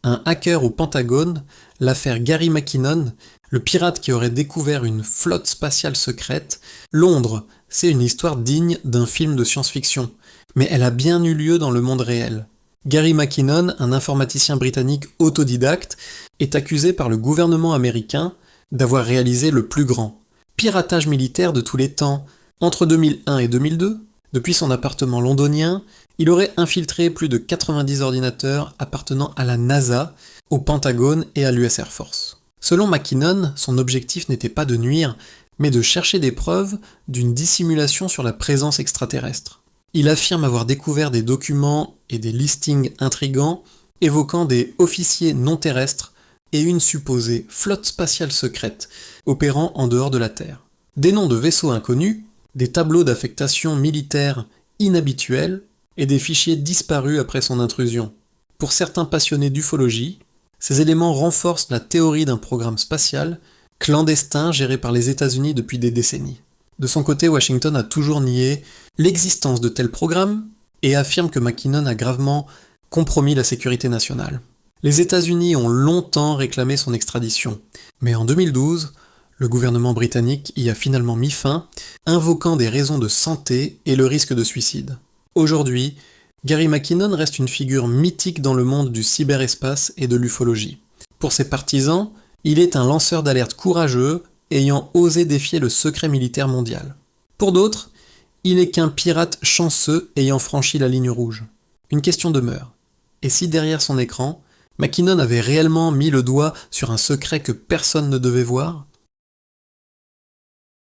un hacker au Pentagone, l'affaire Gary McKinnon, le pirate qui aurait découvert une flotte spatiale secrète, Londres, c'est une histoire digne d'un film de science-fiction, mais elle a bien eu lieu dans le monde réel. Gary McKinnon, un informaticien britannique autodidacte, est accusé par le gouvernement américain d'avoir réalisé le plus grand piratage militaire de tous les temps. Entre 2001 et 2002, depuis son appartement londonien, il aurait infiltré plus de 90 ordinateurs appartenant à la NASA, au Pentagone et à l'US Air Force. Selon McKinnon, son objectif n'était pas de nuire, mais de chercher des preuves d'une dissimulation sur la présence extraterrestre. Il affirme avoir découvert des documents et des listings intrigants évoquant des officiers non terrestres et une supposée flotte spatiale secrète opérant en dehors de la Terre. Des noms de vaisseaux inconnus, des tableaux d'affectation militaire inhabituels et des fichiers disparus après son intrusion. Pour certains passionnés d'ufologie, ces éléments renforcent la théorie d'un programme spatial clandestin géré par les États-Unis depuis des décennies. De son côté, Washington a toujours nié l'existence de tels programmes et affirme que McKinnon a gravement compromis la sécurité nationale. Les États-Unis ont longtemps réclamé son extradition, mais en 2012, le gouvernement britannique y a finalement mis fin, invoquant des raisons de santé et le risque de suicide. Aujourd'hui, Gary McKinnon reste une figure mythique dans le monde du cyberespace et de l'ufologie. Pour ses partisans, il est un lanceur d'alerte courageux, ayant osé défier le secret militaire mondial. Pour d'autres, il n'est qu'un pirate chanceux ayant franchi la ligne rouge. Une question demeure. Et si derrière son écran, McKinnon avait réellement mis le doigt sur un secret que personne ne devait voir ?